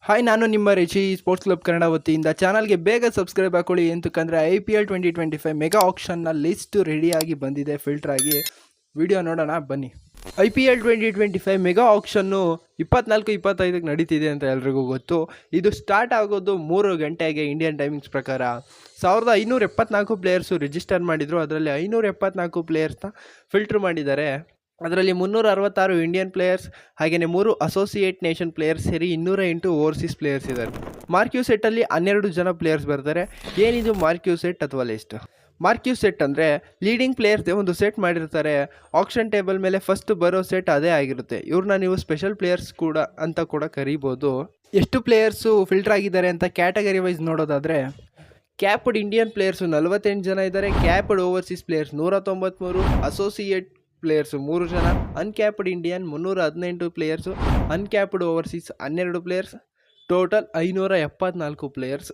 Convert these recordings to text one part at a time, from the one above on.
Hi, ನಾನು ನಿಮ್ಮ Richie sports club Kannada ವತಿಯಿಂದ ಚಾನಲ್ಗೆ ಬೇಗ ಸಬ್ಸ್ಕ್ರೈಬ್ ಹಾಕೊಳ್ಳಿ. ಎಂತಕ್ಕಂದರೆ IPL 2025 ಮೆಗಾ ಆಕ್ಷನ್ನ ಲಿಸ್ಟ್ ರೆಡಿಯಾಗಿ ಬಂದಿದೆ. ಫಿಲ್ಟರ್ ಆಗಿ ವಿಡಿಯೋ ನೋಡೋಣ ಬನ್ನಿ. IPL 2025 ಮೆಗಾ ಆಕ್ಷನ್ನು 24-25ಕ್ಕೆ ನಡೀತಿದೆ ಅಂತ ಎಲ್ರಿಗೂ ಗೊತ್ತು. ಇದು ಸ್ಟಾರ್ಟ್ ಆಗೋದು 3 ಗಂಟೆಗೆ ಇಂಡಿಯನ್ ಟೈಮಿಂಗ್ಸ್ ಪ್ರಕಾರ. 1574 ಪ್ಲೇಯರ್ಸು ರಿಜಿಸ್ಟರ್ ಮಾಡಿದರು. ಅದರಲ್ಲಿ 574 ಪ್ಲೇಯರ್ಸ್ನ ಫಿಲ್ಟ್ರ್ ಮಾಡಿದ್ದಾರೆ. ಅದರಲ್ಲಿ 366 ಇಂಡಿಯನ್ ಪ್ಲೇಯರ್ಸ್, ಹಾಗೆಯೇ 3 ಅಸೋಸಿಯೇಟ್ ನೇಷನ್ ಪ್ಲೇಯರ್ಸ್ ಸೇರಿ 208 ಓವರ್ಸೀಸ್ ಪ್ಲೇಯರ್ಸ್ ಇದ್ದಾರೆ. ಮಾರ್ಕ್ಯೂ ಸೆಟ್ಟಲ್ಲಿ 12 ಜನ ಪ್ಲೇಯರ್ಸ್ ಬರ್ತಾರೆ. ಏನಿದು ಮಾರ್ಕ್ಯೂ ಸೆಟ್ ಅಥವಾ ಲಿಸ್ಟ್? ಮಾರ್ಕ್ಯೂ ಸೆಟ್ ಅಂದರೆ ಲೀಡಿಂಗ್ ಪ್ಲೇಯರ್ಸ್ದೇ ಒಂದು ಸೆಟ್ ಮಾಡಿರ್ತಾರೆ. ಆಕ್ಷನ್ ಟೇಬಲ್ ಮೇಲೆ ಫಸ್ಟ್ ಬರೋ ಸೆಟ್ ಅದೇ ಆಗಿರುತ್ತೆ. ಇವ್ರನ್ನ ನೀವು ಸ್ಪೆಷಲ್ ಪ್ಲೇಯರ್ಸ್ ಕೂಡ ಅಂತ ಕೂಡ ಕರಿಬೋದು. ಎಷ್ಟು ಪ್ಲೇಯರ್ಸು ಫಿಲ್ಟರ್ ಆಗಿದ್ದಾರೆ ಅಂತ ಕ್ಯಾಟಗರಿ ವೈಸ್ ನೋಡೋದಾದರೆ, ಕ್ಯಾಪ್ಡ್ ಇಂಡಿಯನ್ ಪ್ಲೇಯರ್ಸು 48 ಜನ ಇದ್ದಾರೆ. Capped overseas players 193, associate players 3 ಜನ, uncapped Indian 318 players, uncapped overseas 12 players, total 574 players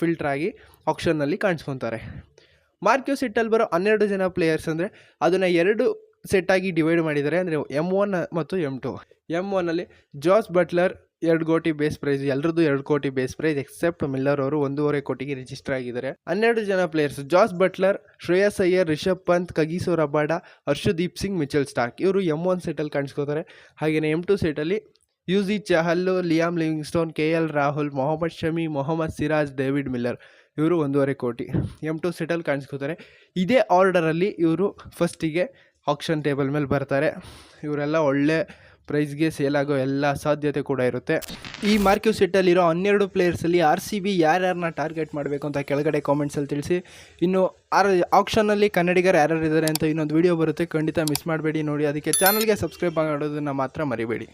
filter ಆಗಿ ಆಕ್ಷನ್ನಲ್ಲಿ ಕಾಣಿಸ್ಕೊತಾರೆ. ಮಾರ್ಕ್ಯೂ ಸೆಟ್ಟಲ್ಲಿ ಬರೋ 12 ಜನ ಪ್ಲೇಯರ್ಸ್ ಅಂದರೆ ಅದನ್ನು 2 ಸೆಟ್ಟಾಗಿ ಡಿವೈಡ್ ಮಾಡಿದ್ದಾರೆ. ಅಂದರೆ M1 ಮತ್ತು M2. M1ಅಲ್ಲಿ ಜಾಸ್ ಬಟ್ಲರ್ 2 ಕೋಟಿ ಬೇಸ್ ಪ್ರೈಸ್, ಎಲ್ಲರದ್ದು 2 ಕೋಟಿ ಬೇಸ್ ಪ್ರೈಸ್ ಎಕ್ಸೆಪ್ಟ್ ಮಿಲ್ಲರ್ ಅವರು 1.5 ಕೋಟಿಗೆ ರಿಜಿಸ್ಟರ್ ಆಗಿದ್ದಾರೆ. 12 ಜನ players Jos Buttler, Shreyas Iyer, Rishabh Pant, Kagiso Rabada, Harshdeep Singh, Mitchell Starc ಇವರು M1 ಸೆಟ್ಟಲ್ಲಿ ಕಾಣಿಸ್ಕೋತಾರೆ. ಹಾಗೆಯೇ M2 ಸೆಟ್ಟಲ್ಲಿ Yuzi Chahal, Liam Livingstone, KL Rahul, Mohammed Shami, Mohammed Siraj, David Miller ಇವರು 1.5 ಕೋಟಿ M2 ಸೆಟ್ಟಲ್ಲಿ ಕಾಣಿಸ್ಕೋತಾರೆ. ಇದೇ ಆರ್ಡರಲ್ಲಿ ಇವರು ಫಸ್ಟಿಗೆ ಆಕ್ಷನ್ ಟೇಬಲ್ ಮೇಲೆ ಬರ್ತಾರೆ. ಇವರೆಲ್ಲ ಒಳ್ಳೆ ಪ್ರೈಸ್ಗೆ ಸೇಲ್ ಆಗೋ ಎಲ್ಲ ಸಾಧ್ಯತೆ ಕೂಡ ಇರುತ್ತೆ. ಈ ಮಾರ್ಕ್ಯೂ ಸೆಟ್ಟಲ್ಲಿರೋ 12 ಪ್ಲೇಯರ್ಸಲ್ಲಿ RCB ಯಾರ್ಯಾರನ್ನ ಟಾರ್ಗೆಟ್ ಮಾಡಬೇಕು ಅಂತ ಕೆಳಗಡೆ ಕಾಮೆಂಟ್ಸಲ್ಲಿ ತಿಳಿಸಿ. ಇನ್ನು ಆಕ್ಷನಲ್ಲಿ ಕನ್ನಡಿಗರು ಯಾರ್ಯಾರು ಇದ್ದಾರೆ ಅಂತ ಇನ್ನೊಂದು ವಿಡಿಯೋ ಬರುತ್ತೆ, ಖಂಡಿತ ಮಿಸ್ ಮಾಡಬೇಡಿ ನೋಡಿ. ಅದಕ್ಕೆ ಚಾನಲ್ಗೆ ಸಬ್ಸ್ಕ್ರೈಬ್ ಮಾಡೋದನ್ನು ಮಾತ್ರ ಮರಿಬೇಡಿ.